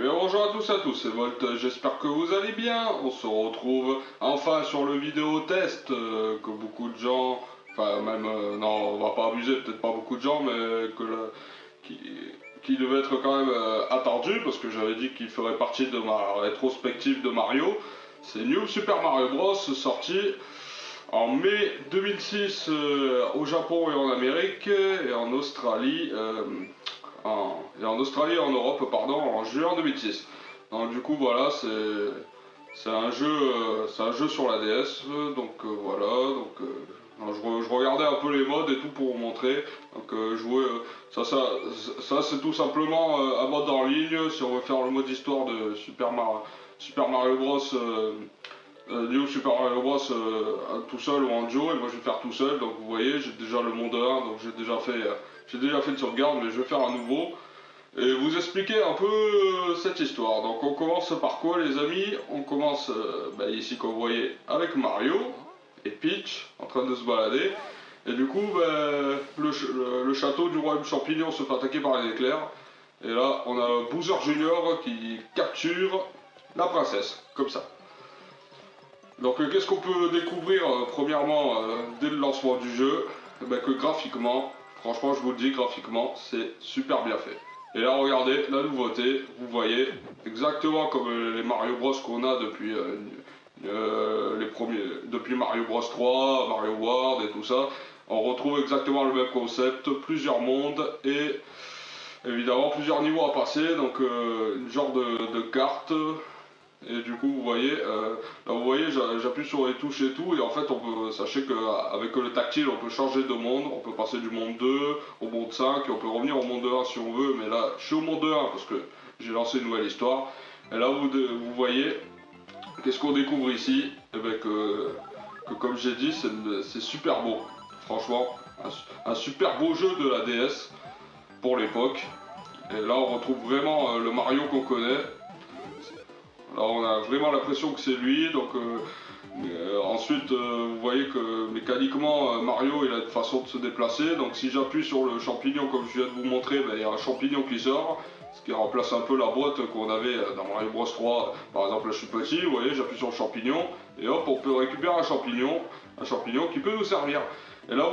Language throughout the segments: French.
bien bonjour à tous, c'est Volt, j'espère que vous allez bien. On se retrouve enfin sur le vidéo test que beaucoup de gens, enfin même, non on va pas abuser, peut-être pas beaucoup de gens, mais qui, qui devait être quand même attendu parce que j'avais dit qu'il ferait partie de ma rétrospective de Mario. C'est New Super Mario Bros sorti en mai 2006 au Japon et en Amérique et en Australie. Et en Australie et en Europe, pardon, en juin 2006. Donc du coup voilà, c'est un jeu sur la DS, donc voilà, je regardais un peu les modes et tout pour vous montrer. Donc jouer, ça c'est tout simplement un mode en ligne. Si on veut faire le mode histoire de Super Mario Bros. New Super Mario Bros tout seul ou en duo, et moi je vais faire tout seul. Donc vous voyez, j'ai déjà le monde 1, donc j'ai déjà fait une sauvegarde, mais je vais faire un nouveau et vous expliquer un peu cette histoire. Donc on commence par quoi les amis? On commence ici comme vous voyez avec Mario et Peach en train de se balader. Et du coup le château du royaume champignon se fait attaquer par les éclairs. Et là on a Bowser Junior qui capture la princesse, comme ça. Donc qu'est-ce qu'on peut découvrir premièrement dès le lancement du jeu? Que graphiquement, franchement je vous le dis, graphiquement c'est super bien fait. Et là regardez la nouveauté, vous voyez exactement comme les Mario Bros qu'on a depuis les premiers, depuis Mario Bros 3, Mario World et tout ça. On retrouve exactement le même concept, plusieurs mondes et évidemment plusieurs niveaux à passer, donc une genre de carte. Et du coup, vous voyez, j'appuie sur les touches et tout, et en fait, sachez qu'avec le tactile, on peut changer de monde, on peut passer du monde 2 au monde 5, et on peut revenir au monde 1 si on veut, mais là, je suis au monde 1 parce que j'ai lancé une nouvelle histoire. Et là, vous voyez, qu'est-ce qu'on découvre ici? Et bien que comme j'ai dit, c'est super beau. Franchement, un super beau jeu de la DS pour l'époque. Et là, on retrouve vraiment le Mario qu'on connaît. Là on a vraiment l'impression que c'est lui, donc ensuite vous voyez que mécaniquement Mario il a une façon de se déplacer, donc si j'appuie sur le champignon comme je viens de vous montrer, il y a un champignon qui sort, ce qui remplace un peu la boîte qu'on avait dans Mario Bros 3, par exemple là je suis petit, vous voyez j'appuie sur le champignon, et hop on peut récupérer un champignon qui peut nous servir. Et là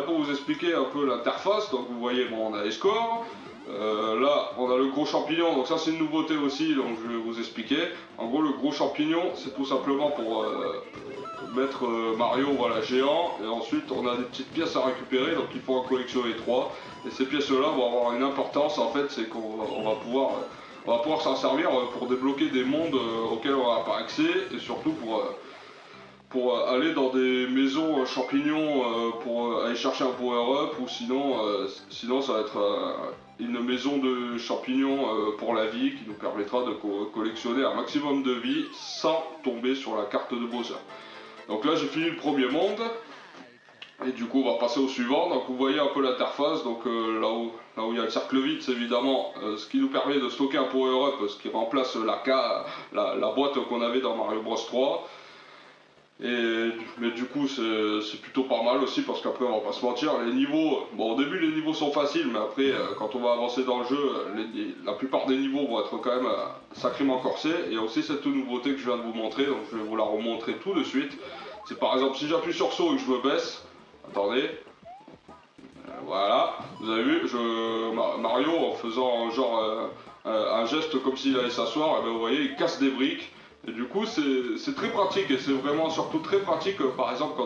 pour vous expliquer un peu l'interface, donc vous voyez bon on a les scores. Là, on a le gros champignon, donc ça c'est une nouveauté aussi, donc je vais vous expliquer. En gros, le gros champignon, c'est tout simplement pour mettre Mario, voilà, géant, et ensuite on a des petites pièces à récupérer, donc il faut en collectionner 3. Et ces pièces-là vont avoir une importance, en fait, c'est qu'on va pouvoir s'en servir pour débloquer des mondes auxquels on n'a pas accès, et surtout pour aller dans des maisons champignons pour aller chercher un power-up, ou sinon ça va être une maison de champignons pour la vie qui nous permettra de collectionner un maximum de vie sans tomber sur la carte de Bowser. Donc là j'ai fini le premier monde et du coup on va passer au suivant. Donc vous voyez un peu l'interface, donc là où il y a le cercle vide c'est évidemment ce qui nous permet de stocker un power-up, ce qui remplace la boîte qu'on avait dans Mario Bros 3. Mais du coup c'est plutôt pas mal aussi parce qu'après on va pas se mentir, les niveaux, bon au début les niveaux sont faciles mais après quand on va avancer dans le jeu, la plupart des niveaux vont être quand même sacrément corsés. Et aussi cette nouveauté que je viens de vous montrer, donc je vais vous la remontrer tout de suite. C'est par exemple si j'appuie sur saut et que je me baisse, attendez, voilà, vous avez vu, Mario en faisant genre un geste comme s'il allait s'asseoir, et ben vous voyez il casse des briques. Et du coup c'est très pratique, et c'est vraiment surtout très pratique par exemple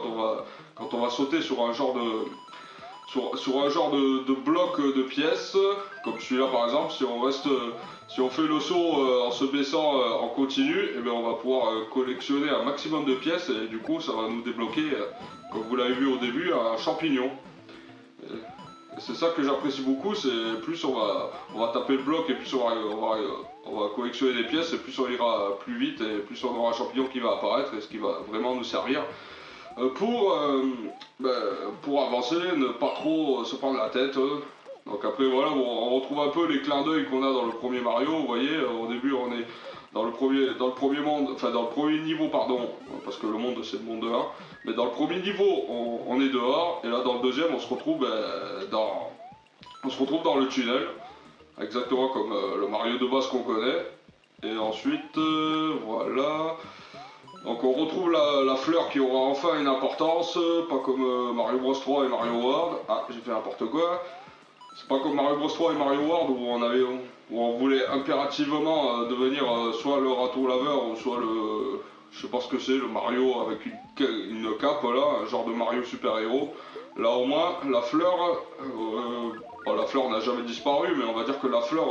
quand on va sauter sur un genre de bloc de pièces, comme celui-là par exemple, si on fait le saut en se baissant en continu, et bien on va pouvoir collectionner un maximum de pièces, et du coup ça va nous débloquer, comme vous l'avez vu au début, un champignon. C'est ça que j'apprécie beaucoup, c'est plus on va taper le bloc et plus on va collectionner des pièces, et plus on ira plus vite et plus on aura un champignon qui va apparaître, et ce qui va vraiment nous servir pour, pour avancer, ne pas trop se prendre la tête. Donc après voilà, on retrouve un peu les clins d'œil qu'on a dans le premier Mario, vous voyez, au début on est dans le premier monde, enfin dans le premier niveau pardon, parce que le monde c'est le monde 1, mais dans le premier niveau on est dehors, et là dans le deuxième on se retrouve dans le tunnel. exactement comme le Mario de base qu'on connaît. Et ensuite, voilà. Donc on retrouve la fleur qui aura enfin une importance, pas comme Mario Bros 3 et Mario World. Ah, j'ai fait n'importe quoi. C'est pas comme Mario Bros 3 et Mario World où on voulait impérativement devenir soit le râteau laveur ou soit le, je sais pas ce que c'est, le Mario avec une cape là, un genre de Mario super héros. Là au moins la fleur, bon, la fleur n'a jamais disparu, mais on va dire que la fleur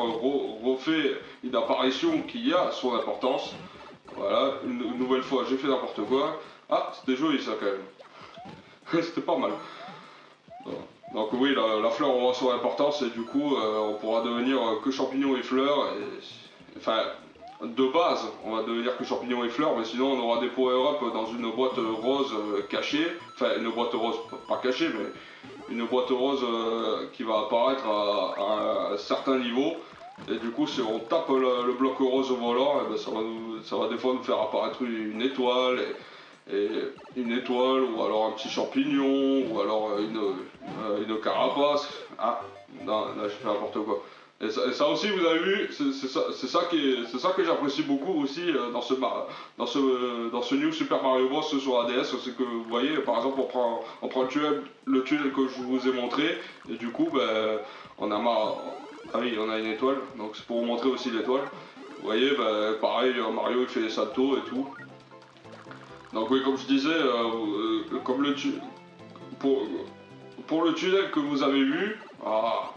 refait une apparition qui a son importance. Voilà, une nouvelle fois j'ai fait n'importe quoi. Ah, c'était joli ça quand même. C'était pas mal. Donc oui, la fleur aura son importance et du coup on pourra devenir que champignons et fleurs. Enfin, de base, on va devenir que champignons et fleurs, mais sinon on aura des power-up dans une boîte rose cachée. Enfin, une boîte rose pas cachée, mais une boîte rose qui va apparaître à un certain niveau. Et du coup, si on tape le bloc rose au volant, eh ben, ça va des fois nous faire apparaître une étoile. Et une étoile, ou alors un petit champignon, ou alors une carapace. Ah, non, là j'ai fait n'importe quoi. Et ça aussi, vous avez vu, c'est ça que j'apprécie beaucoup aussi dans ce New Super Mario Bros sur ADS, c'est que vous voyez, par exemple, on prend le tunnel que je vous ai montré, et du coup, ben, on a marre. Ah oui, on a une étoile, donc c'est pour vous montrer aussi l'étoile. Vous voyez, ben, pareil, Mario il fait des saltos et tout. Donc oui, comme je disais, comme pour, pour le tunnel que vous avez vu, ah,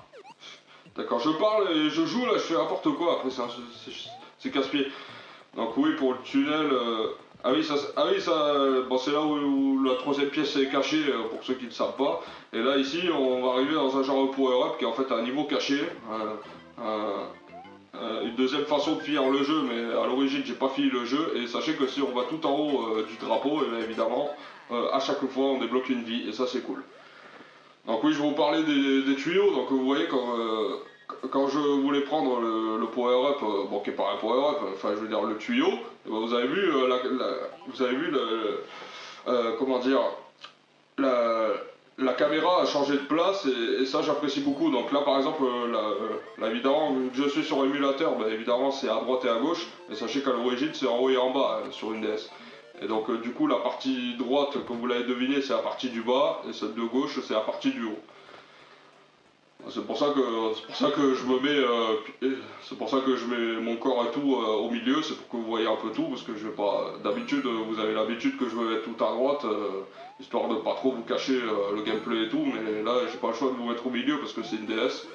d'accord, je parle et je joue là, je fais n'importe quoi. Après c'est casse-pied. Donc oui, pour le tunnel, ah oui, ça, bon, c'est là où la troisième pièce est cachée pour ceux qui ne savent pas. Et là ici, on va arriver dans un genre de power-up qui est en fait un niveau caché. Une deuxième façon de finir le jeu, mais à l'origine j'ai pas fini le jeu, et sachez que si on va tout en haut du drapeau, et bien évidemment à chaque fois on débloque une vie, et ça c'est cool. Donc oui, je vais vous parler des tuyaux. Donc vous voyez quand je voulais prendre le power-up, bon qui est pas un power-up, enfin je veux dire le tuyau, et ben, vous avez vu, vous avez vu comment dire, la, la caméra a changé de place et ça j'apprécie beaucoup. Donc là par exemple, là, évidemment, vu que je suis sur émulateur, ben, évidemment c'est à droite et à gauche, mais sachez qu'à l'origine c'est en haut et en bas sur une DS. Et donc du coup la partie droite, comme vous l'avez deviné, c'est la partie du bas, et celle de gauche c'est la partie du haut. C'est pour ça que je me mets, c'est pour ça que je mets mon corps et tout au milieu, c'est pour que vous voyez un peu tout, parce que je vais pas, d'habitude, vous avez l'habitude que je me mette tout à droite, histoire de pas trop vous cacher le gameplay et tout, mais là j'ai pas le choix de vous mettre au milieu parce que c'est une DS.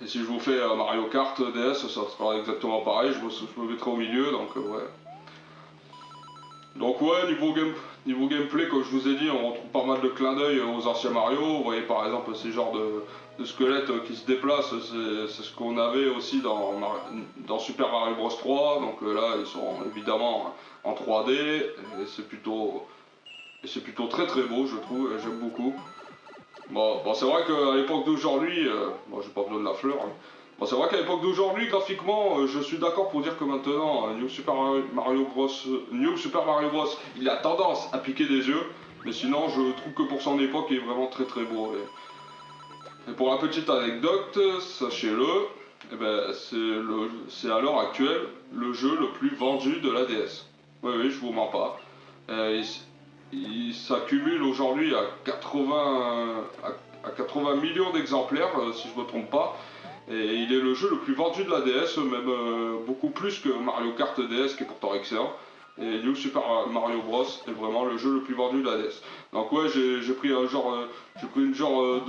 Et si je vous fais Mario Kart DS, ça sera exactement pareil, je me mettrai au milieu, donc ouais. Donc ouais, niveau gameplay, comme je vous ai dit, on retrouve pas mal de clins d'œil aux anciens Mario. Vous voyez par exemple ces genres de squelettes qui se déplacent, c'est ce qu'on avait aussi dans Super Mario Bros 3. Donc là, ils sont évidemment en 3D, et c'est plutôt très très beau, je trouve, et j'aime beaucoup. Bon c'est vrai qu'à l'époque d'aujourd'hui, bon j'ai pas besoin de la fleur, hein. Bon, c'est vrai qu'à l'époque d'aujourd'hui, graphiquement, je suis d'accord pour dire que maintenant, New Super Mario Bros, il a tendance à piquer des yeux, mais sinon, je trouve que pour son époque, il est vraiment très très beau. Et pour la petite anecdote, sachez-le, eh ben, c'est à l'heure actuelle le jeu le plus vendu de la DS. Oui, oui, je vous mens pas. Il s'accumule aujourd'hui à 80 millions d'exemplaires, si je ne me trompe pas. Et il est le jeu le plus vendu de la DS, même beaucoup plus que Mario Kart DS qui est pourtant excellent. Et New Super Mario Bros est vraiment le jeu le plus vendu de la DS. Donc ouais, j'ai pris un genre, j'ai pris une genre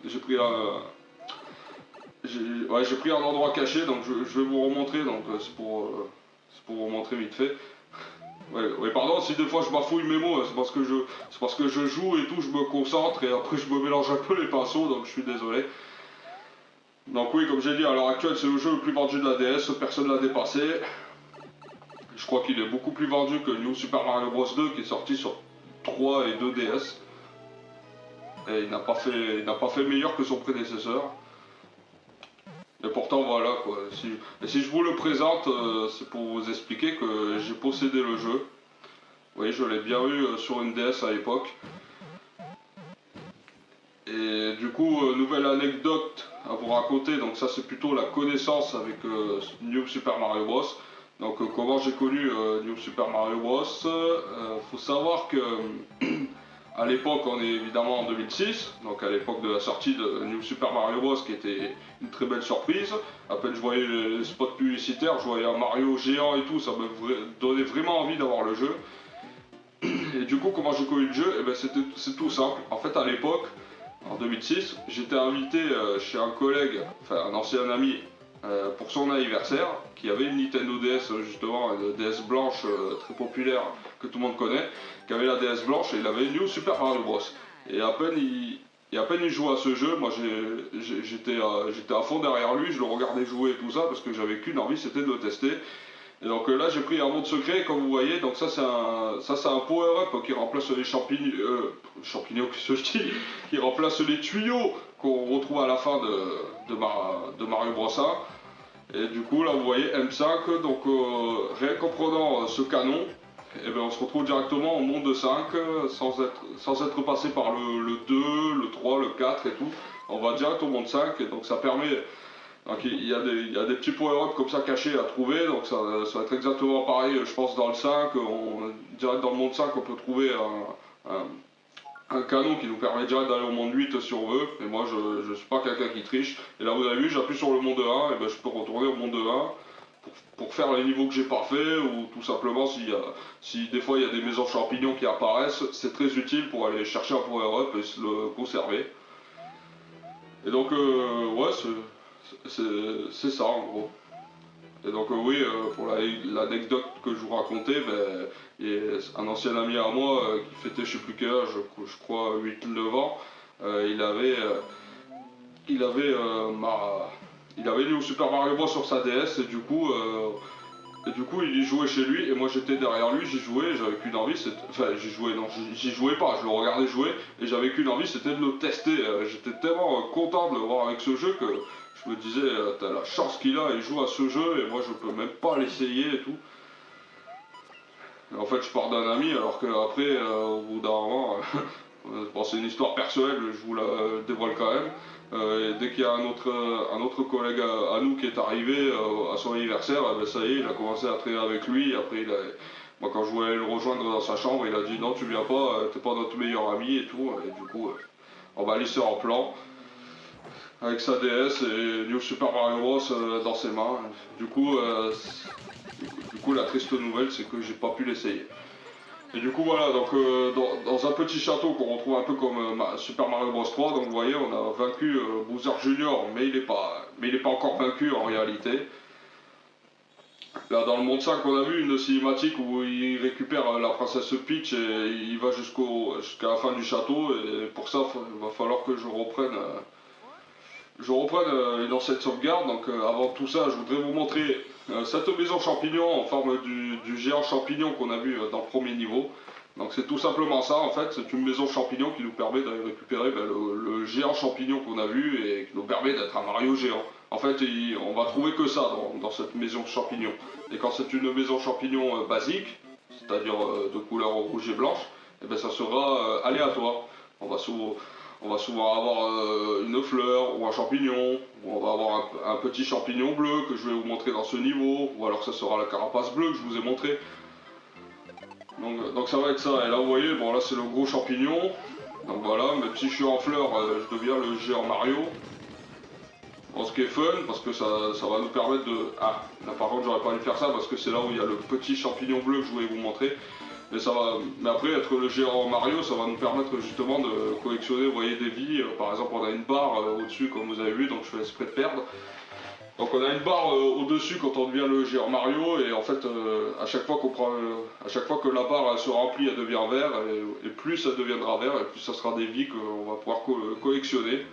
j'ai pris un, ouais, j'ai pris un endroit caché, donc je vais vous remontrer. Donc c'est pour vous montrer vite fait. Ouais, ouais, pardon si des fois je bafouille mes mots, c'est parce que je joue et tout, je me concentre et après je me mélange un peu les pinceaux, donc je suis désolé. Donc oui, comme j'ai dit, à l'heure actuelle, c'est le jeu le plus vendu de la DS, personne ne l'a dépassé. Je crois qu'il est beaucoup plus vendu que New Super Mario Bros 2 qui est sorti sur 3 et 2 DS. Et il n'a pas fait meilleur que son prédécesseur. Et pourtant voilà quoi. Et si je vous le présente, c'est pour vous expliquer que j'ai possédé le jeu. Vous voyez, je l'ai bien eu sur une DS à l'époque. Et Et du coup, nouvelle anecdote à vous raconter, donc ça c'est plutôt la connaissance avec New Super Mario Bros. Donc comment j'ai connu New Super Mario Bros. Faut savoir que à l'époque, on est évidemment en 2006, donc à l'époque de la sortie de New Super Mario Bros. Qui était une très belle surprise. À peine je voyais les spots publicitaires, je voyais un Mario géant et tout, ça me donnait vraiment envie d'avoir le jeu. Et du coup, comment j'ai connu le jeu? Eh ben, c'est tout simple. En fait, à l'époque, en 2006, j'étais invité chez un collègue, enfin un ancien ami, pour son anniversaire, qui avait une Nintendo DS, justement, une DS blanche très populaire que tout le monde connaît, qui avait la DS blanche et il avait New Super Mario Bros. Et à peine il jouait à ce jeu, moi j'étais à fond derrière lui, je le regardais jouer et tout ça, parce que j'avais qu'une envie, c'était de le tester. Et donc là j'ai pris un monde secret comme vous voyez, donc ça c'est un power-up qui remplace les champignons que je dis, qui remplace les tuyaux qu'on retrouve à la fin de Mario Bros 1. Et du coup là vous voyez M5, donc rien qu'en prenant ce canon, et ben, on se retrouve directement au monde 5 sans être passé par le 2, le 3, le 4 et tout. On va direct au monde 5 et donc ça permet. Donc il y a des petits power-ups comme ça cachés à trouver, donc ça va être exactement pareil je pense dans le 5, direct dans le monde 5 on peut trouver un canon qui nous permet direct d'aller au monde 8 si on veut, et moi je suis pas quelqu'un qui triche, et là vous avez vu j'appuie sur le monde 1, et ben je peux retourner au monde 1 pour faire les niveaux que j'ai pas fait, ou tout simplement si des fois il y a des maisons champignons qui apparaissent, c'est très utile pour aller chercher un power-up et se le conserver. Et donc ouais c'est ça en gros. Et donc oui, pour l'anecdote que je vous racontais, ben, il y a un ancien ami à moi qui fêtait je sais plus quel âge, je crois 8 9 ans, il avait, il avait lu Super Mario Bros sur sa DS et du coup il y jouait chez lui et moi j'étais derrière lui, j'y jouais, j'avais qu'une envie, enfin j'y jouais, non j'y jouais pas, je le regardais jouer et j'avais qu'une envie, c'était de le tester. J'étais tellement content de le voir avec ce jeu que je me disais, t'as la chance qu'il a, il joue à ce jeu et moi je peux même pas l'essayer et tout. Et en fait je pars d'un ami alors qu'après au bout d'un moment, bon, c'est une histoire personnelle, je vous la dévoile quand même. Et dès qu'il y a un autre collègue à nous qui est arrivé à son anniversaire, ben ça y est, il a commencé à traîner avec lui. Et après, moi, quand je voulais le rejoindre dans sa chambre, il a dit non, tu viens pas, t'es pas notre meilleur ami et tout. Et du coup, on va laisser en plan avec sa DS et New Super Mario Bros dans ses mains. Du coup, la triste nouvelle, c'est que j'ai pas pu l'essayer. Et du coup voilà, donc dans un petit château qu'on retrouve un peu comme Super Mario Bros 3, donc vous voyez on a vaincu Bowser Junior, mais il est pas encore vaincu en réalité. Là dans le monde 5 on a vu une cinématique où il récupère la princesse Peach et il va jusqu'à la fin du château, et pour ça il va falloir que je reprenne une ancienne sauvegarde. Donc avant tout ça je voudrais vous montrer cette maison champignon en forme du géant champignon qu'on a vu dans le premier niveau. Donc c'est tout simplement ça en fait, c'est une maison champignon qui nous permet d'aller récupérer le géant champignon qu'on a vu et qui nous permet d'être un Mario géant. En fait on va trouver que ça dans cette maison champignon. Et quand c'est une maison champignon basique, c'est-à-dire de couleur rouge et blanche, et ben ça sera aléatoire. On va souvent avoir une fleur ou un champignon, ou on va avoir un petit champignon bleu que je vais vous montrer dans ce niveau, ou alors ça sera la carapace bleue que je vous ai montré. Donc ça va être ça, et là vous voyez, bon là c'est le gros champignon, donc voilà, même si je suis en fleur, je deviens le géant Mario. Bon, ce qui est fun, parce que ça va nous permettre de... Ah, là par contre j'aurais pas dû faire ça, parce que c'est là où il y a le petit champignon bleu que je voulais vous montrer. Mais après, être le géant Mario, ça va nous permettre justement de collectionner, vous voyez, des vies. Par exemple, on a une barre au-dessus, comme vous avez vu, donc je fais exprès de perdre. Donc on a une barre au-dessus quand on devient le géant Mario, et en fait, à chaque fois à chaque fois que la barre elle se remplit, elle devient vert, et plus ça deviendra vert, et plus ça sera des vies qu'on va pouvoir collectionner.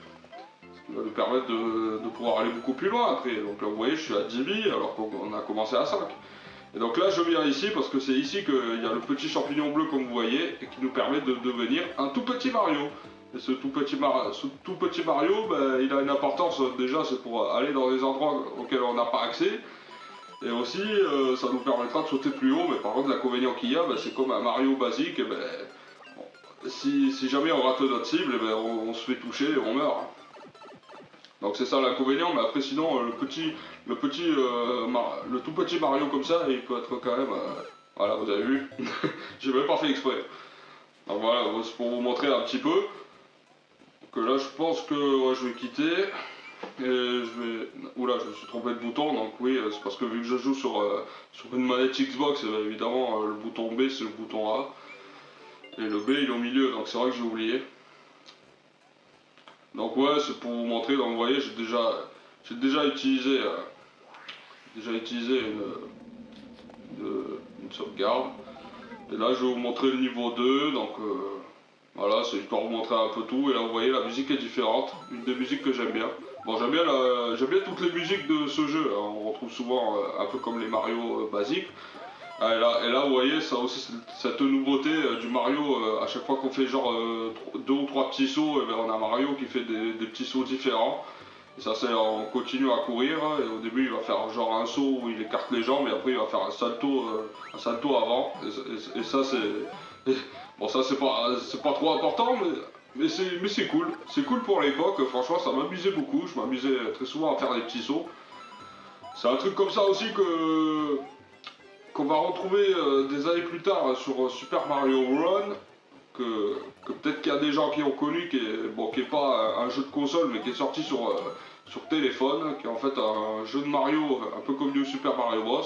Ce qui va nous permettre de pouvoir aller beaucoup plus loin après. Donc là, vous voyez, je suis à 10 vies, alors qu'on a commencé à 5. Et donc là je viens ici parce que c'est ici qu'il y a le petit champignon bleu comme vous voyez et qui nous permet de devenir un tout petit Mario. Et ce tout petit Mario, ben, il a une importance, déjà c'est pour aller dans des endroits auxquels on n'a pas accès. Et aussi ça nous permettra de sauter plus haut, mais par contre l'inconvénient qu'il y a, ben, c'est comme un Mario basique, et ben, bon, si jamais on rate notre cible, eh ben, on se fait toucher et on meurt. Donc c'est ça l'inconvénient, mais après sinon le tout petit Mario comme ça, il peut être quand même, voilà, vous avez vu, j'ai même pas fait exprès. Donc voilà, c'est pour vous montrer un petit peu. Que là je pense que ouais, je vais quitter. Et je vais... Oula, je me suis trompé de bouton, donc oui, c'est parce que vu que je joue sur une manette Xbox, évidemment le bouton B c'est le bouton A. Et le B il est au milieu, donc c'est vrai que j'ai oublié. Donc ouais, c'est pour vous montrer, donc vous voyez, j'ai déjà utilisé une sauvegarde. Et là je vais vous montrer le niveau 2, donc voilà, c'est pour vous montrer un peu tout. Et là vous voyez, la musique est différente, une des musiques que j'aime bien. Bon, j'aime bien toutes les musiques de ce jeu, hein. On retrouve souvent un peu comme les Mario basiques. Ah, et là, vous voyez, ça aussi, cette nouveauté du Mario, à chaque fois qu'on fait genre deux ou trois petits sauts, et ben, on a Mario qui fait des petits sauts différents. Et ça, c'est on continue à courir, hein, et au début, il va faire genre un saut où il écarte les jambes, et après, il va faire un salto avant. Et ça, c'est. Bon, ça, c'est pas trop important, mais c'est cool. C'est cool pour l'époque, franchement, ça m'amusait beaucoup. Je m'amusais très souvent à faire des petits sauts. C'est un truc comme ça aussi qu'on va retrouver des années plus tard sur Super Mario Run, que peut-être qu'il y a des gens qui ont connu, qui est pas un jeu de console, mais qui est sorti sur téléphone, qui est en fait un jeu de Mario, un peu comme New Super Mario Bros.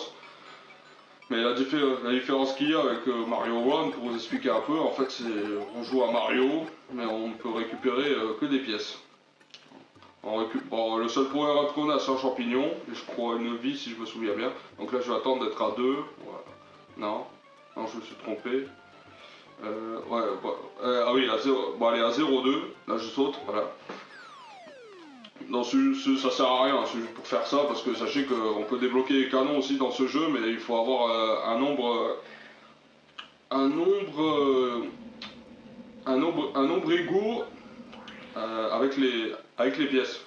Mais la différence qu'il y a avec Mario Run, pour vous expliquer un peu, en fait, c'est on joue à Mario, mais on ne peut récupérer que des pièces. Bon, le seul pouvoir qu'on a, c'est un champignon, et je crois une vie si je me souviens bien. Donc là, je vais attendre d'être à 2. Voilà. Non, non, je me suis trompé. Ouais, ah oui, à 0, bon, allez, à 0,2. Là, je saute, voilà. Non, ça sert à rien, c'est juste pour faire ça, parce que sachez qu'on peut débloquer les canons aussi dans ce jeu, mais il faut avoir un nombre, un nombre égaux avec les pièces.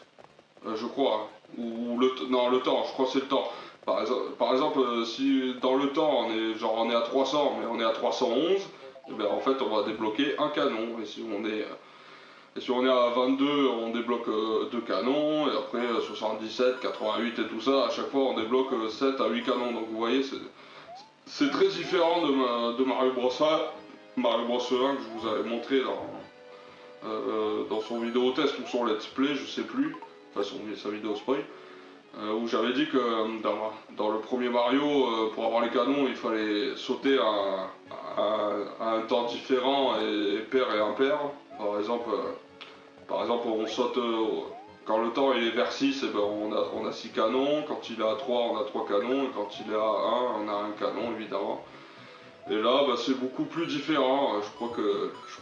Je crois, hein. Ou non, le temps, je crois que c'est le temps. Par exemple, si dans le temps on est à 300, mais on est à 311, eh ben, en fait on va débloquer un canon. Et si on est à 22, on débloque deux canons, et après 77, 88 et tout ça, à chaque fois on débloque 7 à 8 canons. Donc vous voyez, c'est très différent de Mario Bros 1, Mario Bros 1 que je vous avais montré dans son vidéo test ou son let's play, je sais plus, enfin sa vidéo spoil, où j'avais dit que dans le premier Mario, pour avoir les canons, il fallait sauter à un temps différent, et pair et impair. Par exemple on saute, quand le temps il est vers 6, eh ben on a 6 canons, quand il est à 3 on a 3 canons, et quand il est à 1 on a un canon évidemment. Et là, bah, c'est beaucoup plus différent. Je crois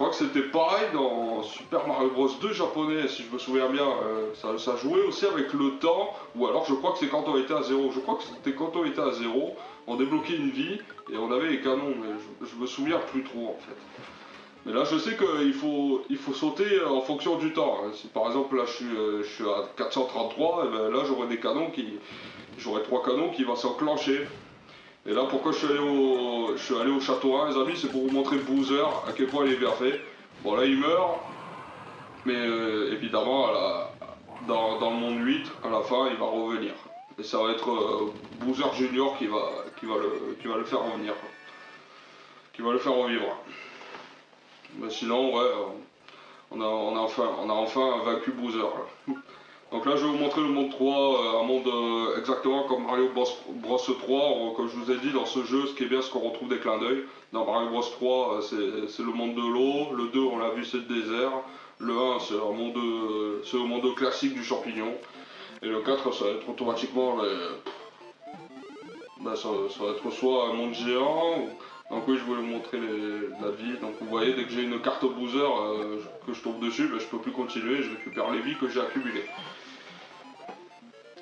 que c'était pareil dans Super Mario Bros 2 japonais, si je me souviens bien. Ça jouait aussi avec le temps, ou alors je crois que c'est quand on était à 0. Je crois que c'était quand on était à 0, on débloquait une vie et on avait les canons, mais je me souviens plus trop en fait. Mais là, je sais il faut sauter en fonction du temps, hein. Si par exemple là je suis à 433, et ben, là j'aurai 3 canons qui vont s'enclencher. Et là, pourquoi je suis allé au château 1, les amis, c'est pour vous montrer Bowser, à quel point il est bien fait. Bon, là, il meurt, mais évidemment, dans le monde 8, à la fin, il va revenir. Et ça va être Bowser Junior qui va le faire revenir, qui va le faire revivre. Mais sinon, ouais, on a enfin vaincu Bowser. Donc là je vais vous montrer le monde 3, un monde exactement comme Mario Bros 3, comme je vous ai dit dans ce jeu, ce qui est bien, c'est qu'on retrouve des clins d'œil. Dans Mario Bros 3, c'est le monde de l'eau, le 2 on l'a vu c'est le désert, le 1 c'est le monde classique du champignon, et le 4 ça va être automatiquement ça va être soit un monde géant, donc oui je voulais vous montrer la vie, donc vous voyez dès que j'ai une carte Bowser que je tombe dessus, ben, je peux plus continuer, je récupère les vies que j'ai accumulées.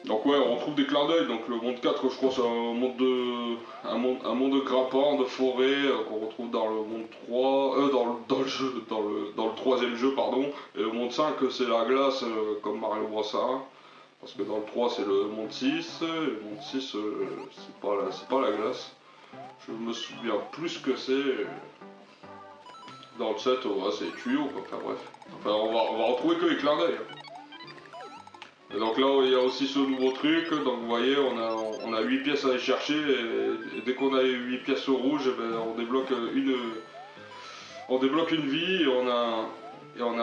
Donc ouais, on retrouve des clins d'œil, donc le monde 4 je crois c'est un monde grimpant, de forêt, qu'on retrouve dans le monde 3, dans le troisième jeu pardon, et le monde 5 c'est la glace comme Mario Bros 1, parce que dans le 3 c'est le monde 6, et le monde 6 c'est pas la glace, je me souviens plus ce que c'est, Dans le set, ouais, c'est les tuyaux, quoi. Enfin bref. Enfin, on va retrouver que les clins d'œil. Et donc là, il y a aussi ce nouveau truc. Donc vous voyez, on a 8 pièces à aller chercher. Et dès qu'on a 8 pièces au rouge, eh ben, on débloque une vie et on a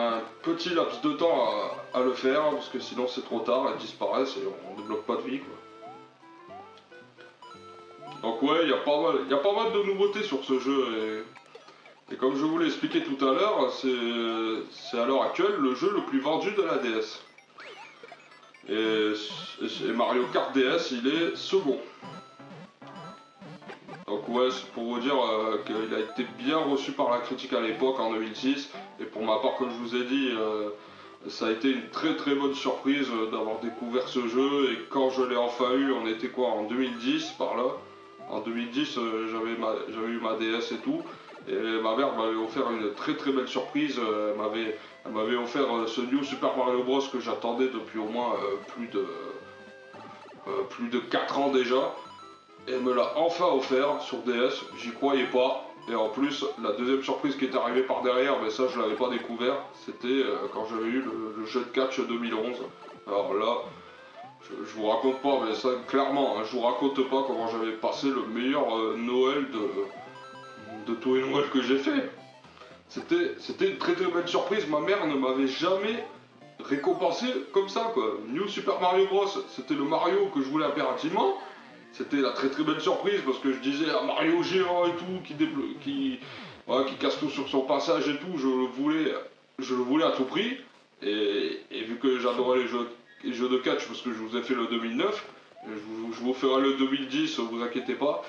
un petit laps de temps à le faire. Parce que sinon, c'est trop tard, elles disparaissent et on débloque pas de vie, quoi. Donc ouais, il y a pas mal de nouveautés sur ce jeu. Et comme je vous l'ai expliqué tout à l'heure, c'est à l'heure actuelle le jeu le plus vendu de la DS. Et Mario Kart DS, il est second. Donc ouais, c'est pour vous dire qu'il a été bien reçu par la critique à l'époque, en 2006. Et pour ma part, comme je vous ai dit, ça a été une très très bonne surprise d'avoir découvert ce jeu. Et quand je l'ai enfin eu, on était quoi, en 2010 par là. En 2010, j'avais eu ma DS et tout. Et ma mère m'avait offert une très très belle surprise. Elle m'avait offert ce New Super Mario Bros que j'attendais depuis au moins plus de 4 ans déjà. Et elle me l'a enfin offert sur DS. J'y croyais pas. Et en plus, la deuxième surprise qui est arrivée par derrière, mais ça je l'avais pas découvert, c'était quand j'avais eu le jeu de catch 2011. Alors là, je vous raconte pas, mais ça clairement, hein, je vous raconte pas comment j'avais passé le meilleur Noël de tous les Noëls que j'ai fait. C'était une très très belle surprise, ma mère ne m'avait jamais récompensé comme ça, quoi. New Super Mario Bros, c'était le Mario que je voulais impérativement. C'était la très très belle surprise parce que je disais à Mario géant et tout, voilà, qui casse tout sur son passage et tout, je le voulais à tout prix. Et vu que j'adorais les jeux de catch parce que je vous ai fait le 2009, je vous ferai le 2010, vous inquiétez pas.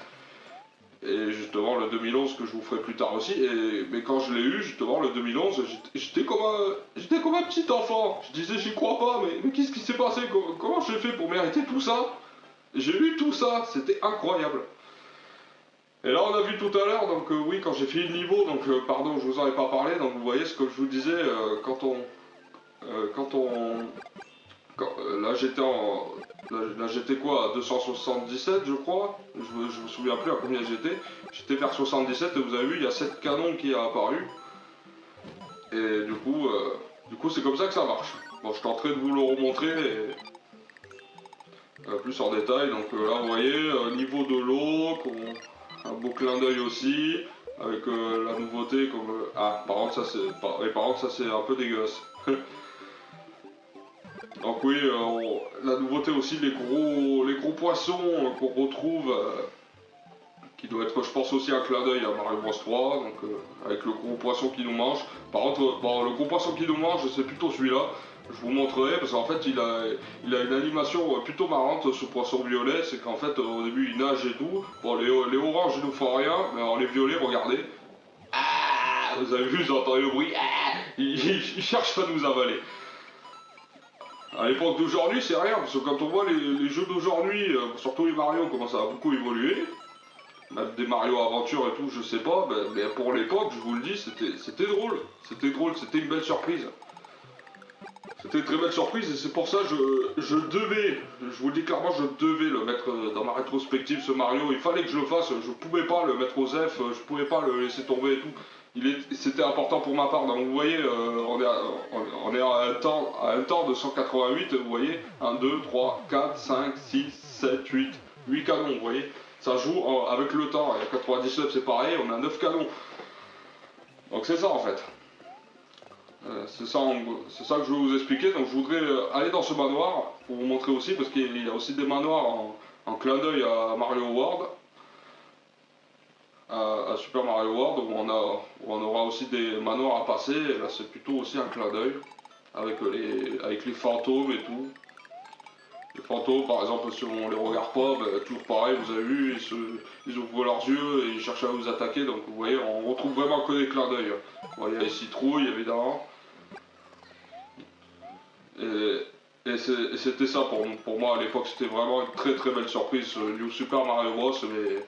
Et justement le 2011 que je vous ferai plus tard aussi. Mais quand je l'ai eu, justement le 2011, j'étais comme un petit enfant. Je disais j'y crois pas, mais qu'est-ce qui s'est passé? Comment j'ai fait pour mériter tout ça? J'ai eu tout ça, c'était incroyable. Et là on a vu tout à l'heure, donc oui, quand j'ai fini le niveau, donc pardon, je vous en ai pas parlé, donc vous voyez ce que je vous disais, quand on... là j'étais là j'étais quoi, à 277 je crois, je me souviens plus à combien j'étais vers 77 et vous avez vu, il y a 7 canons qui a apparu. Et du coup c'est comme ça que ça marche. Bon, je tenterai de vous le remontrer, plus en détail. Donc là vous voyez, niveau de l'eau, un beau clin d'œil aussi, avec la nouveauté comme... ah par contre ça c'est un peu dégueulasse. Donc oui, la nouveauté aussi, les gros poissons qu'on retrouve, qui doit être je pense aussi un clin d'œil à Mario Bros 3, donc avec le gros poisson qui nous mange. Par contre, bon, le gros poisson qui nous mange, c'est plutôt celui-là. Je vous montrerai parce qu'en fait il a une animation plutôt marrante, ce poisson violet. C'est qu'en fait au début il nage et tout. Bon, les oranges ils nous font rien, mais alors les violets, regardez. Ah, vous avez vu, vous entendez le bruit. Ah, il cherche à nous avaler. À l'époque d'aujourd'hui, c'est rien, parce que quand on voit les jeux d'aujourd'hui, surtout les Mario, comment ça a beaucoup évolué, même des Mario Aventure et tout, je sais pas, mais pour l'époque, je vous le dis, c'était drôle. C'était drôle, c'était une belle surprise. C'était une très belle surprise et c'est pour ça je devais, je vous le dis clairement, je devais le mettre dans ma rétrospective, ce Mario. Il fallait que je le fasse, je pouvais pas le mettre aux F, je pouvais pas le laisser tomber et tout. C'était important pour ma part. Donc vous voyez, on est à un temps de 188, vous voyez, 1, 2, 3, 4, 5, 6, 7, 8 canons, vous voyez. Ça joue avec le temps, et à 99 c'est pareil, on a 9 canons. Donc c'est ça en fait. C'est ça que je vais vous expliquer. Donc je voudrais aller dans ce manoir pour vous montrer aussi, parce qu'il y a aussi des manoirs en clin d'œil à Mario World, à Super Mario World, où on aura aussi des manoirs à passer. Et là c'est plutôt aussi un clin d'œil avec les fantômes et tout. Les fantômes par exemple, si on les regarde pas, toujours pareil, vous avez vu, ils ouvrent leurs yeux et ils cherchent à vous attaquer. Donc vous voyez, on retrouve vraiment que des clins d'œil. Bon, il y a les citrouilles évidemment. Et c'était ça pour moi à l'époque, c'était vraiment une très très belle surprise, ce New Super Mario Bros. Mais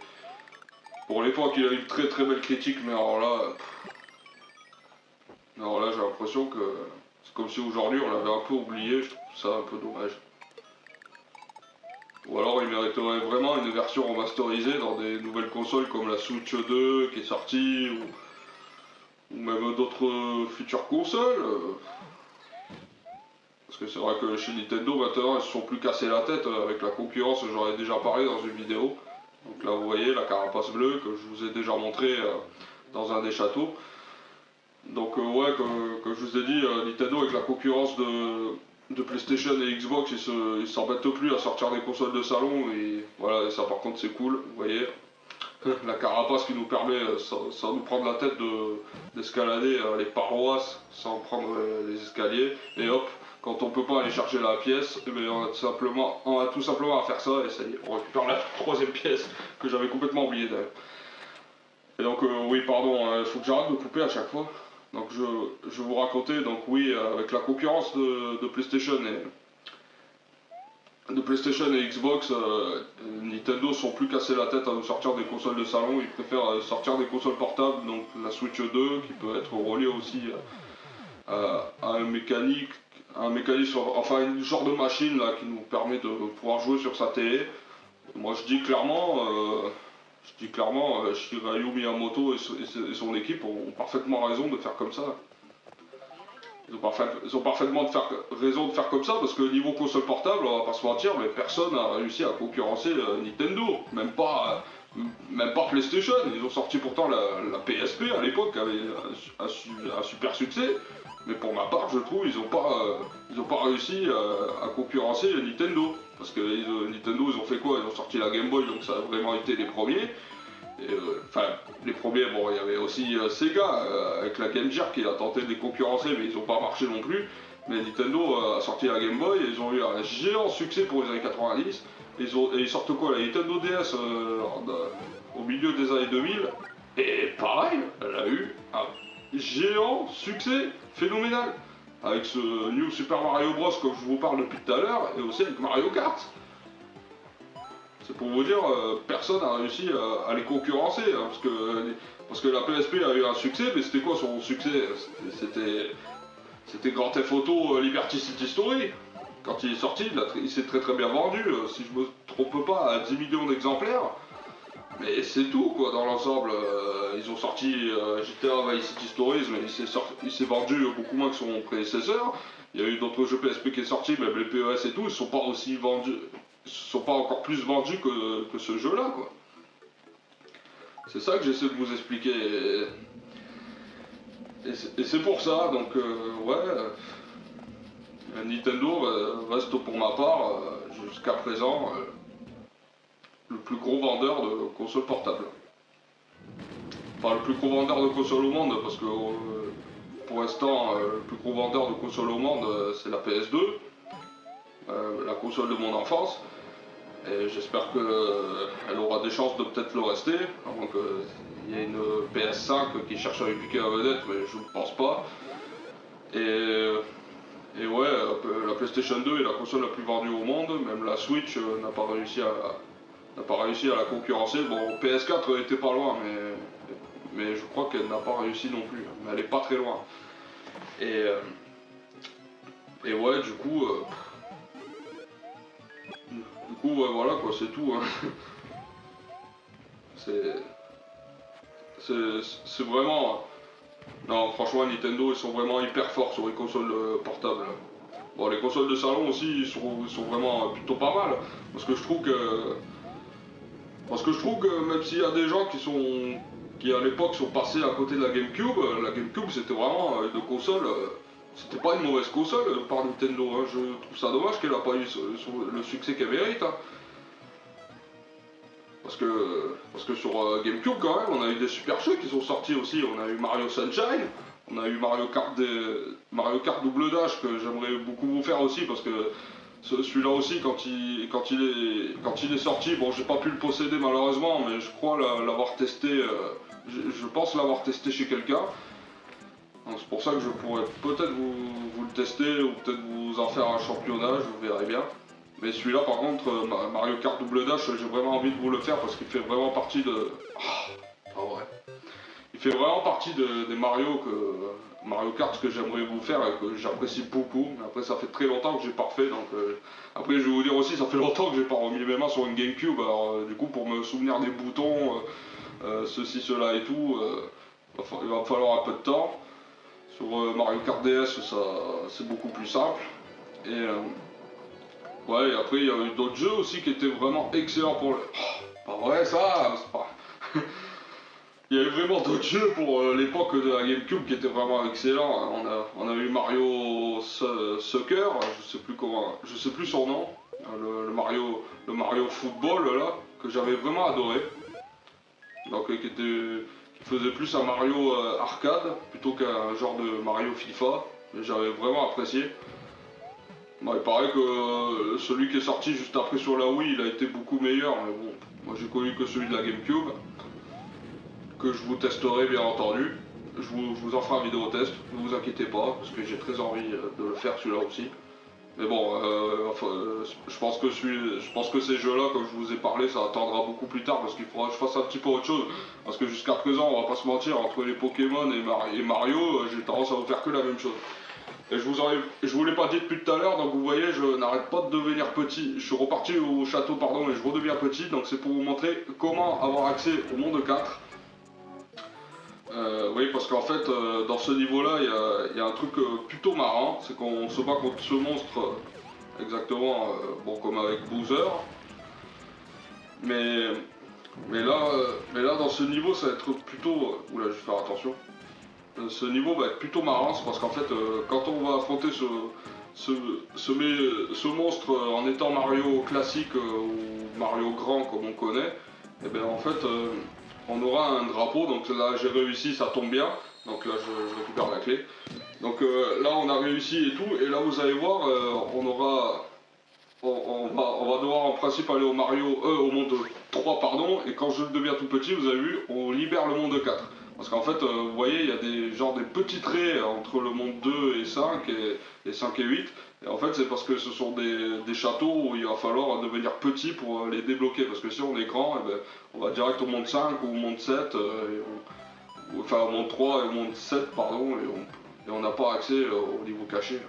pour l'époque il a eu une très très belle critique, mais alors là j'ai l'impression que c'est comme si aujourd'hui on l'avait un peu oublié, je trouve ça un peu dommage. Ou alors il mériterait vraiment une version remasterisée dans des nouvelles consoles comme la Switch 2 qui est sortie, ou même d'autres futures consoles. Parce que c'est vrai que chez Nintendo maintenant ils se sont plus cassés la tête avec la concurrence, j'en ai déjà parlé dans une vidéo. Donc là vous voyez la carapace bleue que je vous ai déjà montré dans un des châteaux. Donc ouais, comme je vous ai dit, Nintendo avec la concurrence de PlayStation et Xbox, ils s'embêtent plus à sortir des consoles de salon et voilà, et ça par contre c'est cool, vous voyez. La carapace qui nous permet, sans nous prendre la tête d'escalader les paroisses sans prendre les escaliers, et hop, quand on peut pas aller chercher la pièce, eh bien, on a tout simplement à faire ça et ça y est, on récupère la troisième pièce que j'avais complètement oubliée d'ailleurs. Et donc oui pardon, il faut que j'arrête de couper à chaque fois. Donc je vous racontais, donc oui, avec la concurrence de PlayStation et Xbox, Nintendo sont plus cassés la tête à nous sortir des consoles de salon, ils préfèrent sortir des consoles portables, donc la Switch 2 qui peut être reliée aussi à un mécanique, enfin une genre de machine là qui nous permet de pouvoir jouer sur sa télé. Moi je dis clairement, Shigeru Miyamoto et son équipe ont parfaitement raison de faire comme ça. Ils ont parfaitement raison de faire comme ça parce que niveau console portable, on va pas se mentir, mais personne n'a réussi à concurrencer Nintendo, même pas PlayStation. Ils ont sorti pourtant la PSP à l'époque, avait un super succès, mais pour ma part, je trouve ils ont pas réussi à concurrencer Nintendo. Parce que Nintendo, ils ont fait quoi? Ils ont sorti la Game Boy, donc ça a vraiment été les premiers. Enfin, les premiers, bon, il y avait aussi Sega avec la Game Gear qui a tenté de les concurrencer, mais ils n'ont pas marché non plus. Mais Nintendo a sorti la Game Boy et ils ont eu un géant succès pour les années 90. Et ils sortent quoi? La Nintendo DS au milieu des années 2000. Et pareil, elle a eu un géant succès phénoménal. Avec ce New Super Mario Bros. Comme je vous parle depuis tout à l'heure, et aussi avec Mario Kart. C'est pour vous dire, personne n'a réussi à les concurrencer, hein, parce que la PSP a eu un succès, mais c'était quoi son succès? C'était Grand Theft Auto Liberty City Story. Quand il est sorti, il s'est très bien vendu, si je me trompe pas, à 10 millions d'exemplaires. Mais c'est tout quoi dans l'ensemble. Ils ont sorti GTA Vice City Stories, mais il s'est vendu beaucoup moins que son prédécesseur. Il y a eu d'autres jeux PSP qui est sorti, même les PES et tout, ils sont pas aussi vendus. Sont pas encore plus vendus que ce jeu là quoi. C'est ça que j'essaie de vous expliquer et c'est pour ça donc ouais Nintendo reste pour ma part jusqu'à présent le plus gros vendeur de consoles portables. Enfin le plus gros vendeur de consoles au monde parce que pour l'instant le plus gros vendeur de consoles au monde c'est la PS2, la console de mon enfance. Et j'espère qu'elle aura des chances de peut-être le rester, avant qu'il y ait une PS5 qui cherche à lui piquer la vedette, mais je ne pense pas. Et ouais, la PlayStation 2 est la console la plus vendue au monde, même la Switch n'a pas réussi à la concurrencer. Bon, PS4 était pas loin, mais je crois qu'elle n'a pas réussi non plus, mais elle est pas très loin. Et ouais, du coup... ouais, voilà quoi, c'est tout. Hein. C'est vraiment... Non, franchement, Nintendo, ils sont vraiment hyper forts sur les consoles portables. Bon, les consoles de salon aussi, ils sont vraiment plutôt pas mal. Parce que je trouve que même s'il y a des gens qui à l'époque sont passés à côté de la GameCube c'était vraiment une console... C'était pas une mauvaise console par Nintendo, hein. Je trouve ça dommage qu'elle n'a pas eu le succès qu'elle mérite. Hein. Parce que sur GameCube quand même, on a eu des super jeux qui sont sortis aussi. On a eu Mario Sunshine, on a eu Mario Kart Double Dash que j'aimerais beaucoup vous faire aussi parce que celui-là aussi quand il est sorti, bon j'ai pas pu le posséder malheureusement, mais je crois l'avoir testé, je pense l'avoir testé chez quelqu'un. Donc c'est pour ça que je pourrais peut-être vous le tester ou peut-être vous en faire un championnat, vous verrez bien. Mais celui-là par contre, Mario Kart Double Dash, j'ai vraiment envie de vous le faire parce qu'il fait vraiment partie de... Ah ouais. Il fait vraiment partie des Mario Kart que j'aimerais vous faire et que j'apprécie beaucoup. Mais après ça fait très longtemps que j'ai pas refait, donc... Après je vais vous dire aussi, ça fait longtemps que j'ai pas remis mes mains sur une GameCube, alors du coup pour me souvenir des boutons, ceci, cela et tout, il va me falloir un peu de temps. Sur Mario Kart DS, ça c'est beaucoup plus simple. Et ouais, et après il y a eu d'autres jeux aussi qui étaient vraiment excellents pour le... Oh, pas vrai ça, c'est pas... Il y a eu vraiment d'autres jeux pour l'époque de la GameCube qui étaient vraiment excellents. Hein. On a eu Mario Soccer, je sais plus son nom, le Mario Football là, que j'avais vraiment adoré. Donc qui faisait plus un Mario arcade plutôt qu'un genre de Mario FIFA. J'avais vraiment apprécié. Bon, il paraît que celui qui est sorti juste après sur la Wii, il a été beaucoup meilleur, mais bon, moi j'ai connu que celui de la GameCube, que je vous testerai bien entendu. Je vous en ferai un vidéo test, ne vous inquiétez pas, parce que j'ai très envie de le faire celui-là aussi. Mais bon, je pense que ces jeux-là, comme je vous ai parlé, ça attendra beaucoup plus tard, parce qu'il faudra que je fasse un petit peu autre chose. Parce que jusqu'à présent, on va pas se mentir, entre les Pokémon et Mario, j'ai tendance à vous faire que la même chose. Et je vous l'ai pas dit depuis tout à l'heure, donc vous voyez, je n'arrête pas de devenir petit. Je suis reparti au château, pardon, et je redeviens petit, donc c'est pour vous montrer comment avoir accès au monde 4. Oui, parce qu'en fait, dans ce niveau-là, il y a un truc plutôt marrant, c'est qu'on se bat contre ce monstre, exactement, bon, comme avec Bowser. Mais, mais là, dans ce niveau, ça va être plutôt... Oula, je vais faire attention. Ce niveau va être plutôt marrant, c'est parce qu'en fait, quand on va affronter ce monstre en étant Mario classique ou Mario grand comme on connaît, et bien en fait, on aura un drapeau. Donc là, j'ai réussi, ça tombe bien. Donc là, je récupère la clé. Donc là, on a réussi et tout. Et là, vous allez voir, on va devoir en principe aller au au monde 3 pardon, et quand je deviens tout petit, vous avez vu, on libère le monde 4. Parce qu'en fait, vous voyez, il y a des petits traits entre le monde 2 et 5 et 5 et 8. Et en fait, c'est parce que ce sont des châteaux où il va falloir devenir petit pour les débloquer. Parce que si on est grand, eh ben, on va direct au monde 5 ou au monde 7, enfin au monde 3 et au monde 7, pardon, et on n'a pas accès au niveau caché.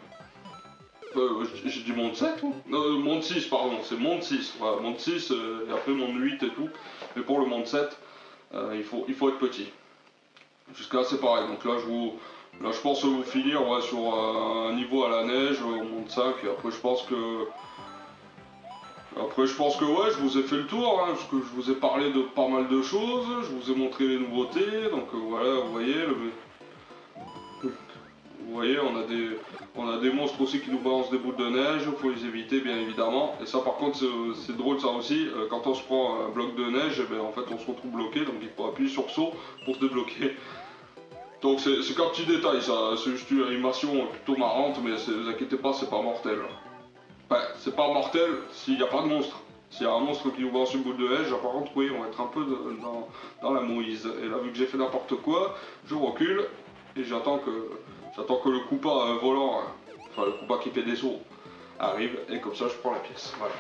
J'ai dit monde 7 ou monde 6, pardon, c'est monde 6. Voilà, monde 6 et après monde 8 et tout. Mais pour le monde 7, il faut être petit. Jusqu'à là, c'est pareil. Donc là, je pense vous finir ouais, sur un niveau à la neige au monde 5. Et après, je pense que. Après, je pense que ouais, je vous ai fait le tour, hein, parce que je vous ai parlé de pas mal de choses, je vous ai montré les nouveautés, donc voilà, vous voyez, on a des monstres aussi qui nous balancent des boules de neige, il faut les éviter bien évidemment. Et ça par contre c'est drôle ça aussi, quand on se prend un bloc de neige, eh ben, en fait on se retrouve bloqué, donc il faut appuyer sur saut pour se débloquer. Donc c'est qu'un petit détail ça, c'est juste une animation plutôt marrante, mais ne vous inquiétez pas, c'est pas mortel. Enfin, c'est pas mortel s'il n'y a pas de monstre. S'il y a un monstre qui nous balance une boule de neige, par contre oui, on va être un peu dans la mouise. Et là vu que j'ai fait n'importe quoi, je recule et j'attends que le Koopa volant, enfin le Koopa qui fait des sauts, arrive, et comme ça je prends la pièce. Voilà.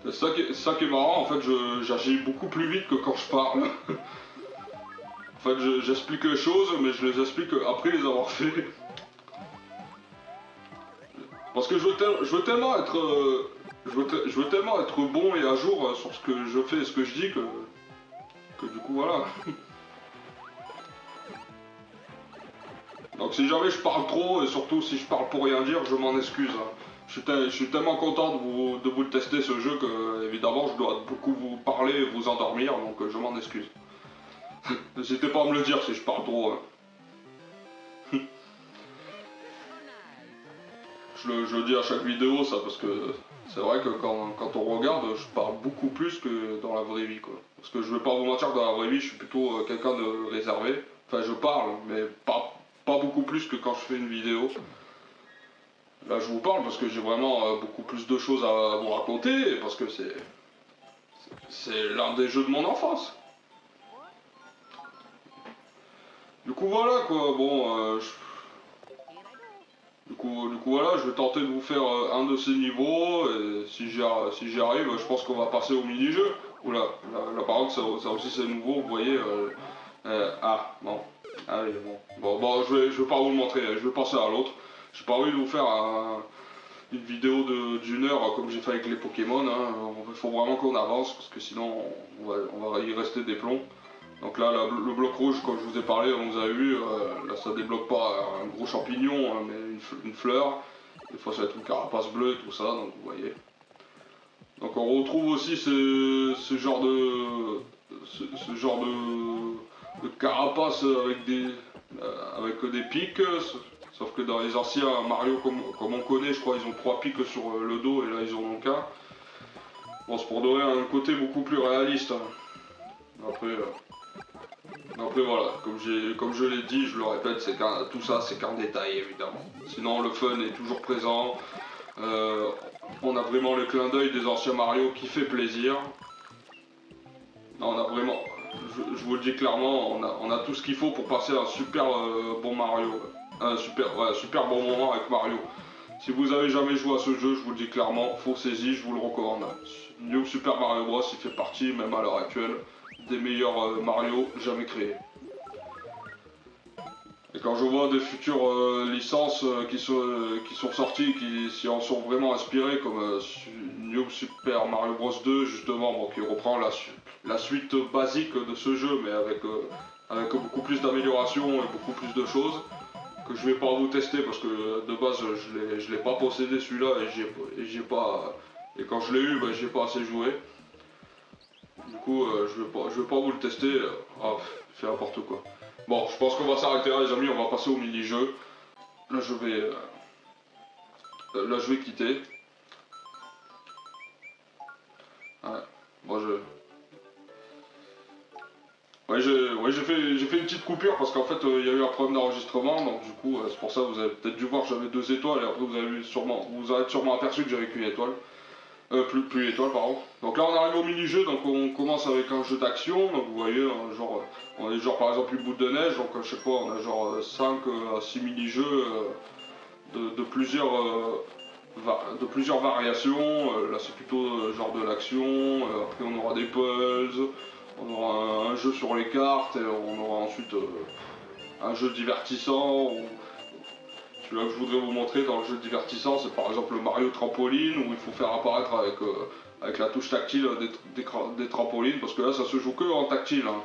C'est ça qui est marrant, en fait j'agis beaucoup plus vite que quand je parle. En fait j'explique les choses, mais je les explique après les avoir fait. Parce que je veux tellement être... je veux tellement être bon et à jour sur ce que je fais et ce que je dis que du coup voilà. Donc si jamais je parle trop, et surtout si je parle pour rien dire, je m'en excuse. Hein. Je suis tellement content de vous tester ce jeu que évidemment je dois beaucoup vous parler et vous endormir, donc je m'en excuse. N'hésitez pas à me le dire si je parle trop. Hein. Je le dis à chaque vidéo ça parce que c'est vrai que quand on regarde, je parle beaucoup plus que dans la vraie vie quoi. Parce que je vais pas vous mentir que dans la vraie vie je suis plutôt quelqu'un de réservé. Enfin je parle, mais pas beaucoup plus que quand je fais une vidéo. Là je vous parle parce que j'ai vraiment beaucoup plus de choses à vous raconter, parce que c'est l'un des jeux de mon enfance. Du coup voilà quoi, bon, du coup voilà, je vais tenter de vous faire un de ces niveaux, et si j'y arrive, je pense qu'on va passer au mini-jeu. Oula, là par contre ça aussi c'est nouveau, vous voyez, ah bon, allez bon, je vais pas vous le montrer, je vais passer à l'autre. J'ai pas envie de vous faire une vidéo d'une heure comme j'ai fait avec les Pokémon, hein. Il faut vraiment qu'on avance parce que sinon on va y rester des plombs. Donc là, le bloc rouge, comme je vous ai parlé, on vous a vu, là ça débloque pas un gros champignon, hein, mais une fleur. Des fois ça va être une carapace bleue et tout ça, donc vous voyez. Donc on retrouve aussi ce genre de de carapace avec des pics, sauf que dans les anciens Mario comme on connaît, je crois ils ont 3 pics sur le dos et là ils en ont qu'un. Bon, c'est pour donner un côté beaucoup plus réaliste. Hein. Après voilà, comme je l'ai dit, je le répète, tout ça c'est qu'un détail évidemment. Sinon le fun est toujours présent. On a vraiment le clin d'œil des anciens Mario qui fait plaisir. On a vraiment, je vous le dis clairement, on a tout ce qu'il faut pour passer un super bon Mario. Super bon moment avec Mario. Si vous avez jamais joué à ce jeu, je vous le dis clairement, foncez-y, je vous le recommande. New Super Mario Bros. Il fait partie, même à l'heure actuelle, des meilleurs Mario jamais créés. Et quand je vois des futures licences qui sont sorties, qui s'y en sont vraiment inspirées, comme New Super Mario Bros 2, justement, bon, qui reprend la suite basique de ce jeu, mais avec beaucoup plus d'améliorations et beaucoup plus de choses, que je vais pas vous tester parce que de base je l'ai pas possédé celui-là et quand je l'ai eu, bah, j'ai pas assez joué. Du coup, je vais pas vous le tester. C'est n'importe quoi. Bon, je pense qu'on va s'arrêter là, les amis. On va passer au mini-jeu. Là, je vais quitter. Ouais. Bon, j'ai fait une petite coupure parce qu'en fait, il y a eu un problème d'enregistrement. Donc, du coup, c'est pour ça que vous avez peut-être dû voir que j'avais 2 étoiles et après, vous avez sûrement aperçu que j'avais qu'une étoile. Plus étoile, pardon. Donc là on arrive au mini-jeu, donc on commence avec un jeu d'action, donc vous voyez, on est genre par exemple une boule de neige, donc à chaque fois on a genre 5 à 6 mini-jeux de plusieurs variations. Là c'est plutôt genre de l'action, après on aura des puzzles, on aura un jeu sur les cartes, et on aura ensuite un jeu divertissant. Celui-là que je voudrais vous montrer dans le jeu divertissant, c'est par exemple le Mario Trampoline, où il faut faire apparaître avec la touche tactile des trampolines, parce que là ça se joue que en tactile. Hein.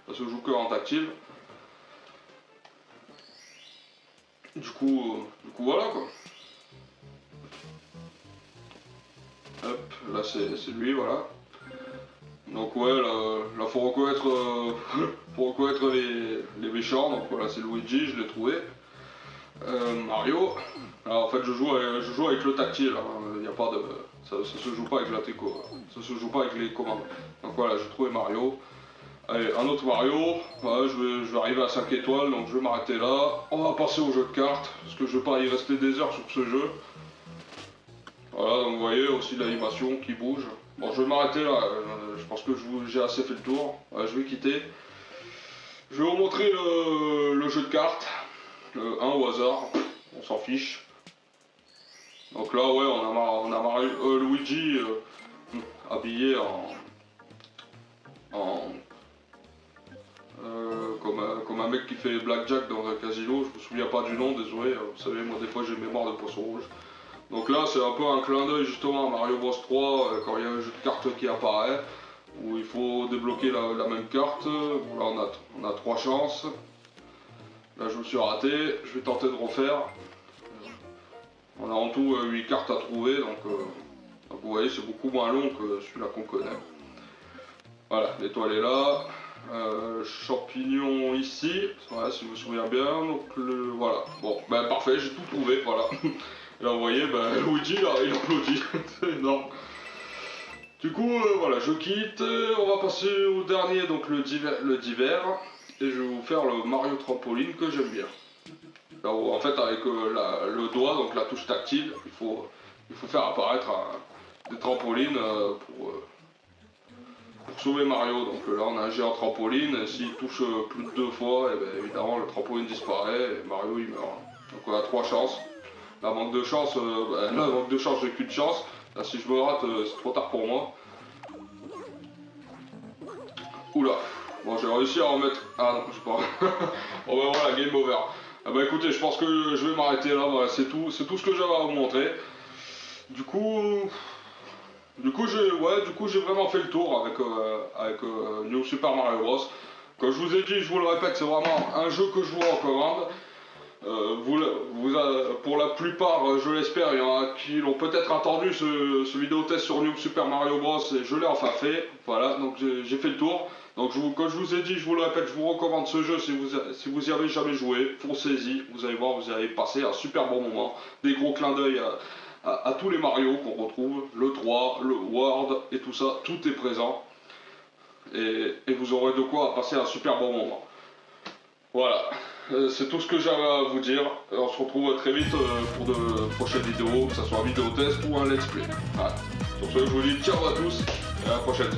Ça se joue que en tactile. Du coup voilà quoi. Hop, là c'est lui, voilà. Donc ouais, là faut reconnaître, faut reconnaître les méchants, donc voilà c'est Luigi, je l'ai trouvé. Mario, alors en fait je joue avec le tactile, hein. Y a pas de, ça se joue pas avec la trico, ça se joue pas avec les commandes. Donc voilà, j'ai trouvé Mario. Allez, un autre Mario, voilà, je vais arriver à 5 étoiles, donc je vais m'arrêter là. On va passer au jeu de cartes, parce que je vais pas y rester des heures sur ce jeu. Voilà, donc vous voyez aussi l'animation qui bouge. Bon, je vais m'arrêter là, je pense que j'ai assez fait le tour. Voilà, je vais quitter. Je vais vous montrer le jeu de cartes. Un au hasard, on s'en fiche. Donc là, ouais, on a Mario, Luigi habillé comme un mec qui fait blackjack dans un casino. Je me souviens pas du nom, désolé. Vous savez, moi des fois j'ai mémoire de poisson rouge. Donc là, c'est un peu un clin d'œil justement à Mario Bros 3 quand il y a un jeu de cartes qui apparaît où il faut débloquer la même carte. Bon, là, on a 3 chances. Là je me suis raté, je vais tenter de refaire. On a en tout 8 cartes à trouver, donc vous voyez c'est beaucoup moins long que celui-là qu'on connaît. Voilà, l'étoile est là. Champignon ici, voilà, si je me souviens bien. Donc voilà, bon, ben parfait, j'ai tout trouvé, voilà. Et là vous voyez, ben, Luigi là, il applaudit, c'est énorme. Du coup, voilà, je quitte, on va passer au dernier, donc le divers. Et je vais vous faire le Mario Trampoline que j'aime bien. Là où, en fait avec le doigt, donc la touche tactile, il faut faire apparaître des trampolines pour sauver Mario. Donc là on a un géant trampoline, et s'il touche plus de 2 fois, et bien, évidemment le trampoline disparaît et Mario il meurt. Donc on a 3 chances. Là manque de chance, j'ai qu'une chance. Là si je me rate, c'est trop tard pour moi. Oula. Bon, j'ai réussi à en mettre. Ah non, je sais pas. Bon ben voilà, game over. Ah bah écoutez, je pense que je vais m'arrêter là, voilà, c'est tout ce que j'avais à vous montrer. Du coup, Du coup, j'ai vraiment fait le tour avec New Super Mario Bros. Comme je vous ai dit, je vous le répète, c'est vraiment un jeu que je vous recommande. Pour la plupart, je l'espère, il y en a qui l'ont peut-être attendu ce vidéo test sur New Super Mario Bros. Et je l'ai enfin fait. Voilà, donc j'ai fait le tour. Donc comme je vous ai dit, je vous le répète, je vous recommande ce jeu si vous y avez jamais joué. Foncez-y, vous allez voir, vous allez passer un super bon moment. Des gros clins d'œil à tous les Mario qu'on retrouve, le 3, le World et tout ça, tout est présent. Et vous aurez de quoi passer un super bon moment. Voilà, c'est tout ce que j'avais à vous dire. On se retrouve très vite pour de prochaines vidéos, que ce soit un vidéo test ou un let's play. Voilà. Sur ce, je vous dis ciao à tous et à la prochaine.